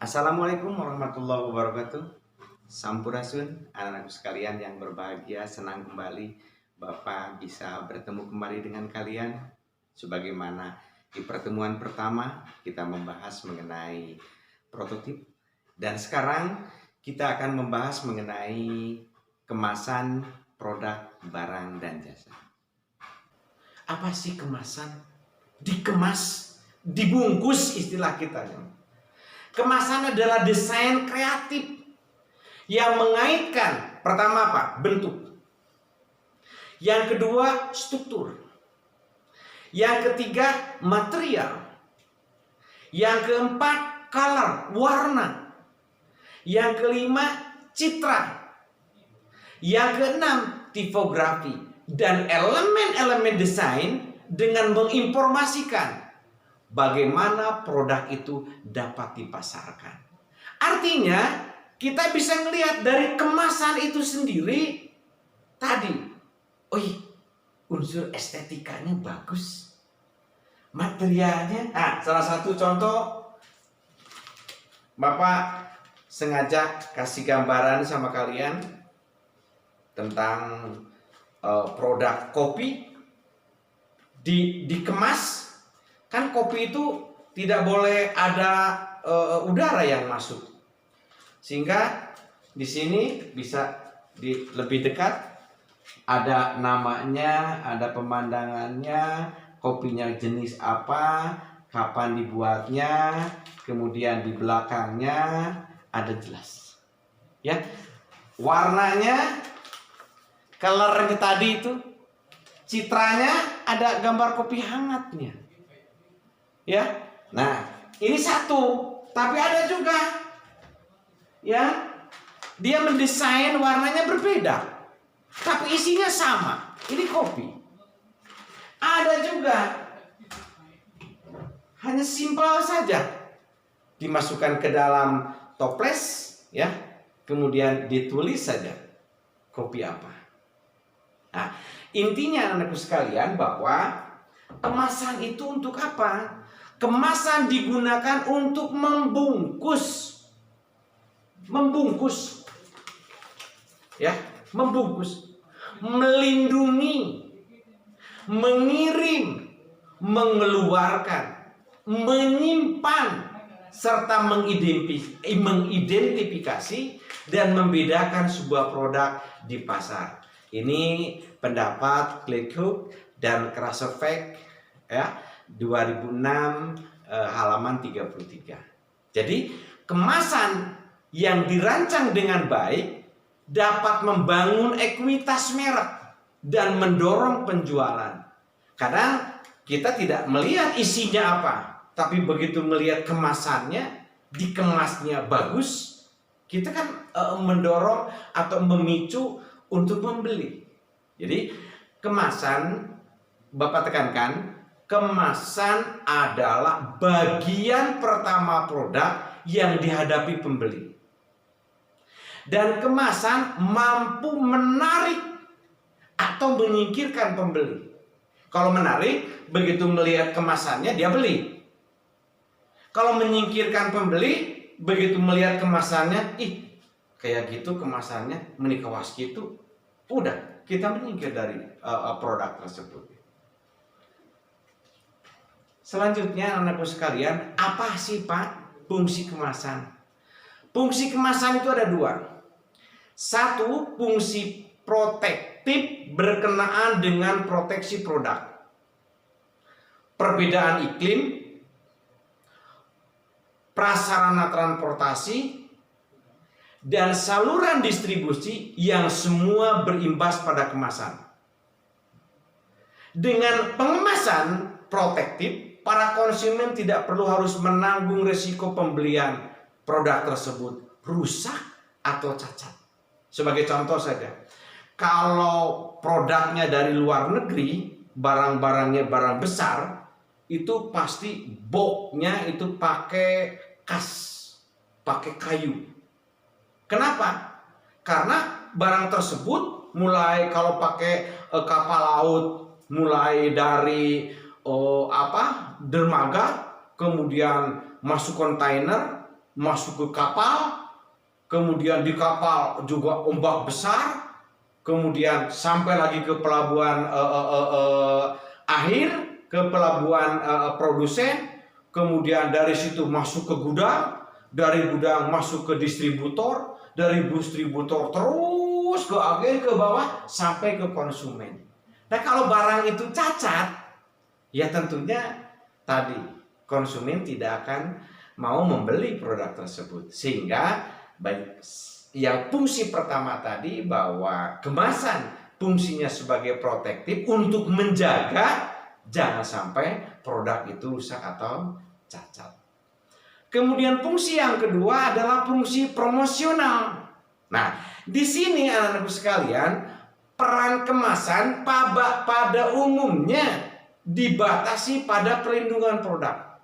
Assalamualaikum warahmatullahi wabarakatuh. Sampurasun, anak-anakku sekalian yang berbahagia, senang kembali Bapak bisa bertemu kembali dengan kalian. Sebagaimana di pertemuan pertama kita membahas mengenai prototip, dan sekarang kita akan membahas mengenai kemasan produk barang dan jasa. Apa sih kemasan? Dikemas, dibungkus istilah kita. Kemasan adalah desain kreatif yang mengaitkan pertama apa? Bentuk. Yang kedua struktur. Yang ketiga material. Yang keempat color, warna. Yang kelima citra. Yang keenam tipografi. Dan elemen-elemen desain dengan menginformasikan bagaimana produk itu dapat dipasarkan. Artinya, kita bisa melihat dari kemasan itu sendiri tadi. Unsur estetikanya bagus. Materialnya, salah satu contoh, Bapak sengaja kasih gambaran sama kalian tentang produk kopi dikemas. Kan kopi itu tidak boleh ada udara yang masuk, sehingga di sini bisa lebih dekat ada namanya, ada pemandangannya, kopinya jenis apa, kapan dibuatnya, kemudian di belakangnya ada jelas, ya, warnanya, colornya tadi itu, citranya ada gambar kopi hangatnya. Ya, nah ini satu, tapi ada juga, ya, dia mendesain warnanya berbeda, tapi isinya sama. Ini kopi. Ada juga, hanya simpel saja, dimasukkan ke dalam toples, ya, kemudian ditulis saja kopi apa. Nah, intinya anakku sekalian bahwa kemasan itu untuk apa? Kemasan digunakan untuk membungkus, ya, membungkus, melindungi, mengirim, mengeluarkan, menyimpan, serta mengidentifikasi dan membedakan sebuah produk di pasar. Ini pendapat Gleickhoff dan Krasovic, ya, 2006 halaman 33. Jadi kemasan yang dirancang dengan baik dapat membangun ekuitas merek dan mendorong penjualan. Kadang kita tidak melihat isinya apa, tapi begitu melihat kemasannya, dikemasnya bagus, kita kan mendorong atau memicu untuk membeli. Jadi kemasan, Bapak tekankan, kemasan adalah bagian pertama produk yang dihadapi pembeli. Dan kemasan mampu menarik atau menyingkirkan pembeli. Kalau menarik, begitu melihat kemasannya dia beli. Kalau menyingkirkan pembeli, begitu melihat kemasannya, kayak gitu kemasannya, menikawas gitu, udah, kita menyingkir dari produk tersebut. Selanjutnya anakku sekalian, apa sih Pak fungsi kemasan? Fungsi kemasan itu ada dua. Satu, fungsi protektif berkenaan dengan proteksi produk. Perbedaan iklim, prasarana transportasi, dan saluran distribusi yang semua berimbas pada kemasan. Dengan pengemasan protektif, para konsumen tidak perlu harus menanggung risiko pembelian produk tersebut rusak atau cacat. Sebagai contoh saja, kalau produknya dari luar negeri, barang-barangnya barang besar, itu pasti boxnya itu pakai kas, pakai kayu. Kenapa? Karena barang tersebut mulai kalau pakai kapal laut, mulai dari dermaga, kemudian masuk kontainer, masuk ke kapal, kemudian di kapal juga ombak besar, kemudian sampai lagi ke pelabuhan akhir, ke pelabuhan produsen, kemudian dari situ masuk ke gudang, dari gudang masuk ke distributor, dari distributor terus ke agen, ke bawah sampai ke konsumen. Nah, kalau barang itu cacat, ya tentunya tadi konsumen tidak akan mau membeli produk tersebut. Sehingga yang fungsi pertama tadi, bahwa kemasan fungsinya sebagai protektif untuk menjaga jangan sampai produk itu rusak atau cacat. Kemudian fungsi yang kedua adalah fungsi promosional. Nah, di sini anak-anakku sekalian, peran kemasan pada umumnya dibatasi pada perlindungan produk.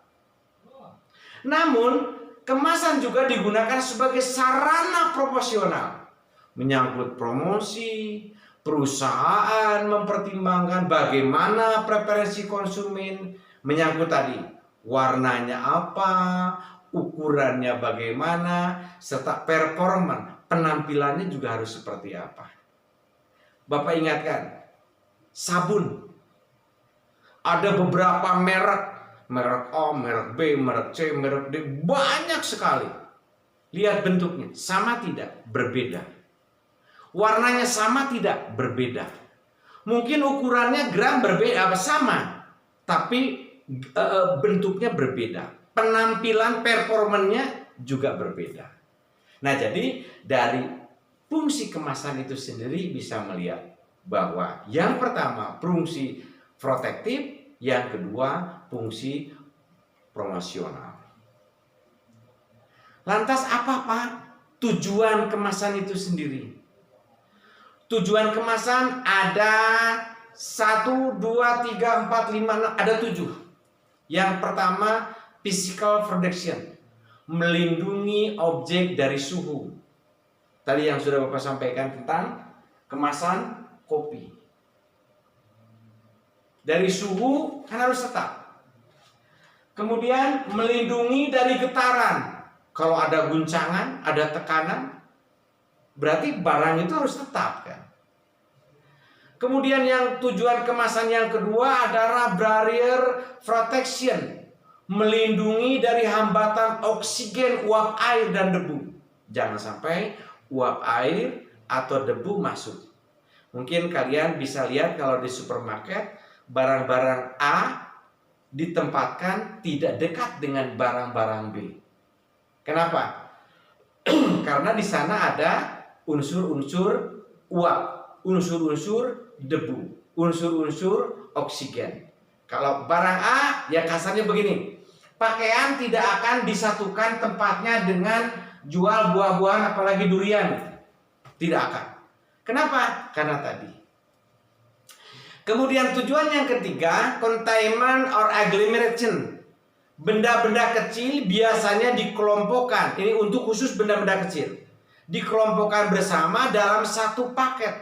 Namun, kemasan juga digunakan sebagai sarana promosional, menyangkut promosi. Perusahaan mempertimbangkan bagaimana preferensi konsumen, menyangkut tadi warnanya apa, ukurannya bagaimana, serta performa penampilannya juga harus seperti apa. Bapak ingatkan, sabun ada beberapa merek A, merek B, merek C, merek D, banyak sekali. Lihat bentuknya, sama tidak? Berbeda. Warnanya sama tidak? Berbeda. Mungkin ukurannya gram berbeda, sama, tapi bentuknya berbeda. Penampilan performanya juga berbeda. Nah, jadi dari fungsi kemasan itu sendiri bisa melihat bahwa yang pertama fungsi protektif, yang kedua fungsi promosional. Lantas apa Pak tujuan kemasan itu sendiri? Tujuan kemasan ada 1, 2, 3, 4, 5, 6, ada 7. Yang pertama physical protection, melindungi objek dari suhu. Tadi yang sudah Bapak sampaikan tentang kemasan kopi. Dari suhu kan harus tetap. Kemudian melindungi dari getaran. Kalau ada guncangan, ada tekanan, berarti barang itu harus tetap kan. Kemudian yang tujuan kemasan yang kedua adalah barrier protection, melindungi dari hambatan oksigen, uap air dan debu. Jangan sampai uap air atau debu masuk. Mungkin kalian bisa lihat kalau di supermarket, barang-barang A ditempatkan tidak dekat dengan barang-barang B. Kenapa? Karena di sana ada unsur-unsur uap, unsur-unsur debu, unsur-unsur oksigen. Kalau barang A, ya kasarnya begini, pakaian tidak akan disatukan tempatnya dengan jual buah-buahan apalagi durian. Tidak akan. Kenapa? Karena tadi. Kemudian tujuan yang ketiga, containment or agglomeration. Benda-benda kecil biasanya dikelompokkan. Ini untuk khusus benda-benda kecil. Dikelompokkan bersama dalam satu paket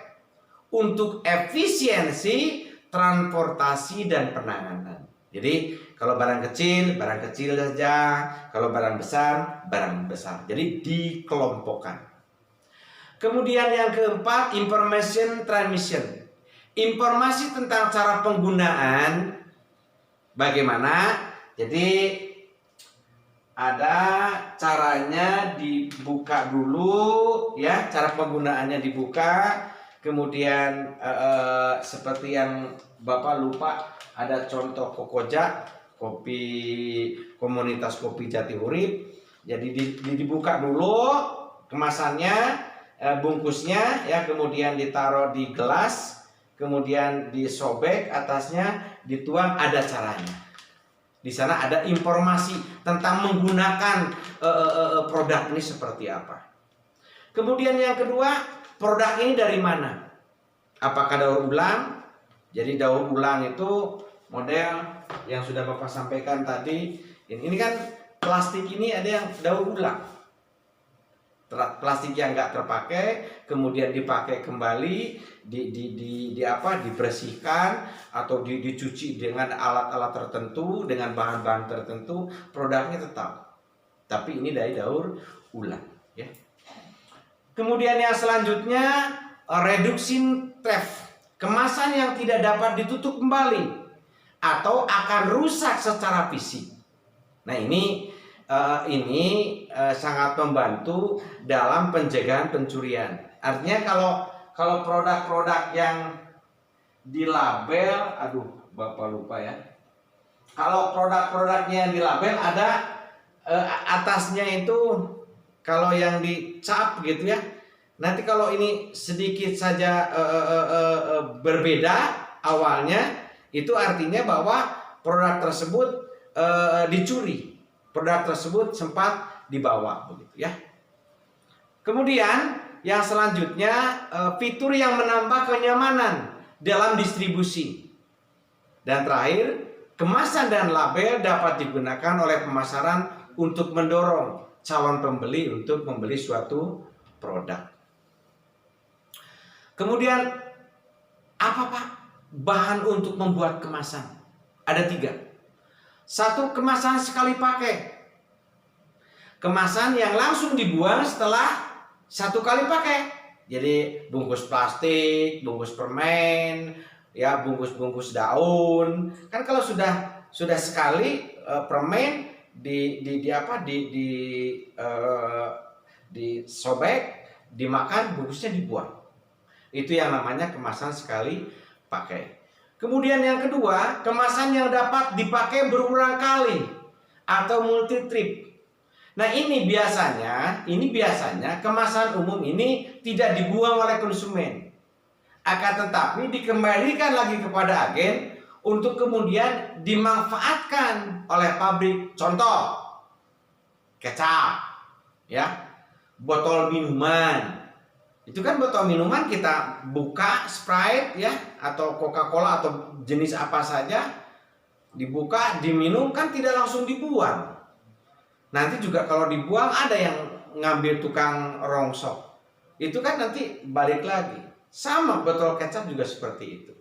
untuk efisiensi transportasi dan penanganan. Jadi kalau barang kecil saja, kalau barang besar, barang besar. Jadi dikelompokkan. Kemudian yang keempat, information transmission. Informasi tentang cara penggunaan bagaimana. Jadi ada caranya dibuka dulu ya, cara penggunaannya dibuka. Kemudian seperti yang Bapak lupa, ada contoh Kokoja, kopi komunitas kopi Jati Urip. Jadi dibuka dulu kemasannya, bungkusnya ya, kemudian ditaruh di gelas, kemudian disobek atasnya, dituang, ada caranya. Di sana ada informasi tentang menggunakan produk ini seperti apa. Kemudian yang kedua, produk ini dari mana? Apakah daur ulang? Jadi daur ulang itu model yang sudah Bapak sampaikan tadi. Ini kan plastik ini ada yang daur ulang. Plastik yang nggak terpakai, kemudian dipakai kembali, dibersihkan atau dicuci dengan alat-alat tertentu, dengan bahan-bahan tertentu, produknya tetap. tapi ini dari daur ulang ya. Kemudian yang selanjutnya reducing theft, kemasan yang tidak dapat ditutup kembali atau akan rusak secara fisik. Nah ini sangat membantu dalam pencegahan pencurian. Artinya kalau produk-produk yang dilabel, aduh Bapak lupa ya. Kalau produk-produknya yang dilabel ada atasnya itu kalau yang dicap gitu ya. Nanti kalau ini sedikit saja berbeda awalnya, itu artinya bahwa produk tersebut dicuri. Produk tersebut sempat dibawa begitu ya. Kemudian yang selanjutnya fitur yang menambah kenyamanan dalam distribusi. Dan terakhir, kemasan dan label dapat digunakan oleh pemasaran untuk mendorong calon pembeli untuk membeli suatu produk. Kemudian apa Pak bahan untuk membuat kemasan? Ada 3. 1, kemasan sekali pakai. Kemasan yang langsung dibuang setelah 1 kali pakai. Jadi bungkus plastik, bungkus permen, ya bungkus-bungkus daun. Kan kalau sudah sekali permen disobek, dimakan, bungkusnya dibuang. Itu yang namanya kemasan sekali pakai. Kemudian yang kedua, kemasan yang dapat dipakai berulang kali atau multi trip. Nah ini biasanya kemasan umum ini tidak dibuang oleh konsumen, akan tetapi dikembalikan lagi kepada agen untuk kemudian dimanfaatkan oleh pabrik. Contoh, kecap, ya, botol minuman. Itu kan botol minuman kita buka Sprite ya atau Coca-Cola atau jenis apa saja, dibuka, diminum, kan tidak langsung dibuang. Nanti juga kalau dibuang ada yang ngambil tukang rongsok. Itu kan nanti balik lagi. Sama botol kecap juga seperti itu.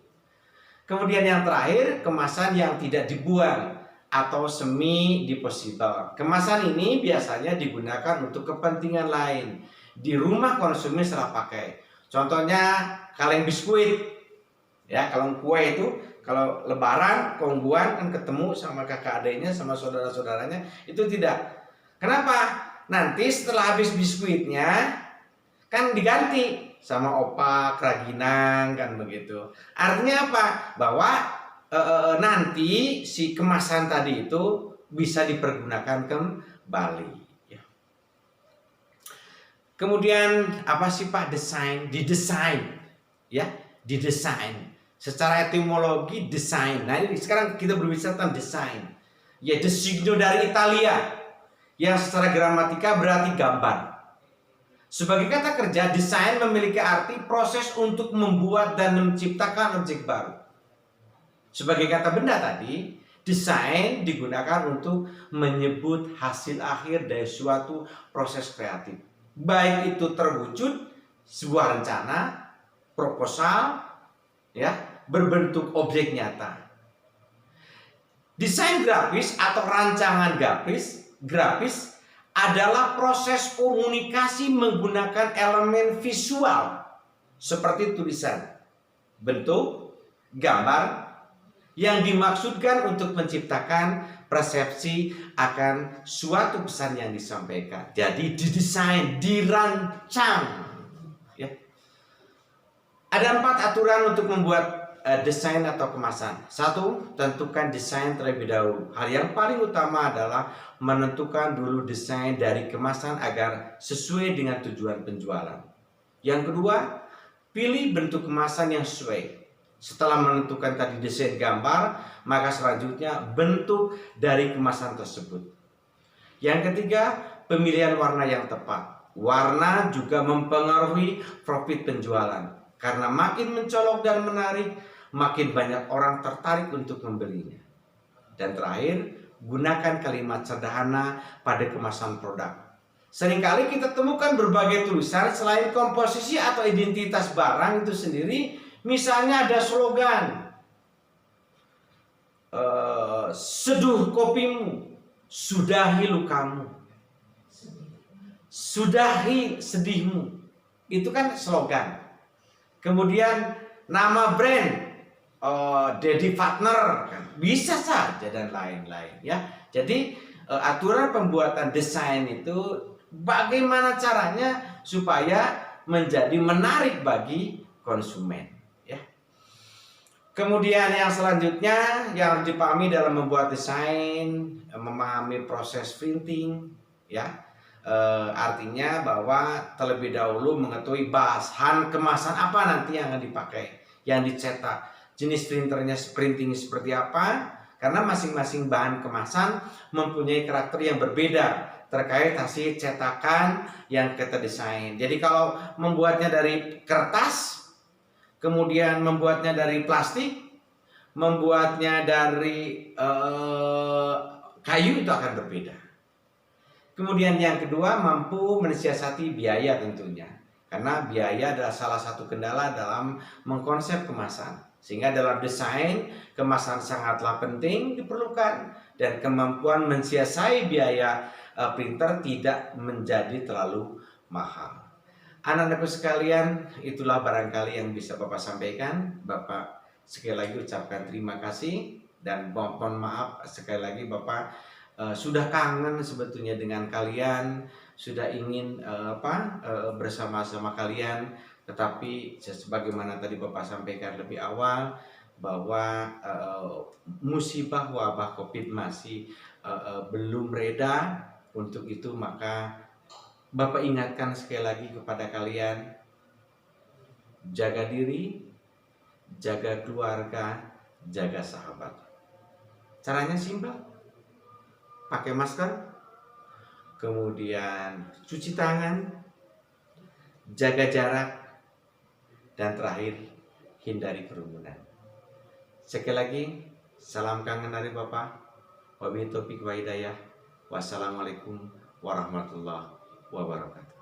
Kemudian yang terakhir, kemasan yang tidak dibuang atau semi disposable. Kemasan ini biasanya digunakan untuk kepentingan lain di rumah konsumen setelah pakai. Contohnya kaleng biskuit, ya kaleng kue itu kalau lebaran kongguan kan ketemu sama kakak adiknya sama saudara-saudaranya, itu tidak. Kenapa? Nanti setelah habis biskuitnya kan diganti sama opak, keraginan kan begitu. Artinya apa? Bahwa nanti si kemasan tadi itu bisa dipergunakan kembali. Kemudian apa sih Pak desain? Didesain, ya, didesain. Secara etimologi desain. Nah ini sekarang kita berbicara tentang desain. Ya designo dari Italia, yang secara gramatika berarti gambar. Sebagai kata kerja, desain memiliki arti proses untuk membuat dan menciptakan objek baru. Sebagai kata benda tadi, desain digunakan untuk menyebut hasil akhir dari suatu proses kreatif. Baik itu terwujud sebuah rencana, proposal, ya, berbentuk objek nyata. Desain grafis atau rancangan grafis adalah proses komunikasi menggunakan elemen visual seperti tulisan, bentuk, gambar yang dimaksudkan untuk menciptakan persepsi akan suatu pesan yang disampaikan. Jadi didesain, dirancang. Ya. Ada 4 aturan untuk membuat desain atau kemasan. 1, tentukan desain terlebih dahulu. Hal yang paling utama adalah menentukan dulu desain dari kemasan agar sesuai dengan tujuan penjualan. Yang kedua, pilih bentuk kemasan yang sesuai. Setelah menentukan tadi desain gambar, maka selanjutnya bentuk dari kemasan tersebut. Yang ketiga, pemilihan warna yang tepat. Warna juga mempengaruhi profit penjualan. Karena makin mencolok dan menarik, makin banyak orang tertarik untuk membelinya. Dan terakhir, gunakan kalimat sederhana pada kemasan produk. Seringkali kita temukan berbagai tulisan selain komposisi atau identitas barang itu sendiri. Misalnya ada slogan, seduh kopimu, sudahi lukamu. sudahi sedihmu. Itu kan slogan. Kemudian nama brand, Daddy Partner, kan bisa saja dan lain-lain ya. Jadi aturan pembuatan desain itu bagaimana caranya supaya menjadi menarik bagi konsumen ya. Kemudian yang selanjutnya yang harus dipahami dalam membuat desain, memahami proses printing ya. Artinya bahwa terlebih dahulu mengetahui bahan kemasan apa nanti yang akan dipakai, yang dicetak, jenis printing seperti apa, karena masing-masing bahan kemasan mempunyai karakter yang berbeda terkait hasil cetakan yang kita desain. Jadi kalau membuatnya dari kertas, kemudian membuatnya dari plastik, membuatnya dari kayu, itu akan berbeda. Kemudian yang kedua, mampu mensiasati biaya tentunya. Karena biaya adalah salah satu kendala dalam mengkonsep kemasan. Sehingga dalam desain, kemasan sangatlah penting diperlukan. Dan kemampuan mensiasai biaya printer tidak menjadi terlalu mahal. Anak-anakku sekalian, itulah barangkali yang bisa Bapak sampaikan. Bapak sekali lagi ucapkan terima kasih. Dan mohon maaf sekali lagi Bapak sudah kangen sebetulnya dengan kalian, sudah ingin bersama-sama kalian, tetapi sebagaimana tadi Bapak sampaikan lebih awal bahwa musibah wabah Covid masih belum reda. Untuk itu maka Bapak ingatkan sekali lagi kepada kalian, jaga diri, jaga keluarga, jaga sahabat. Caranya simpel. Pakai masker, kemudian cuci tangan, jaga jarak, dan terakhir hindari kerumunan. Sekali lagi, salam kangen dari Bapak. Wabillahi taufiq wa hidayah. Wassalamualaikum warahmatullahi wabarakatuh.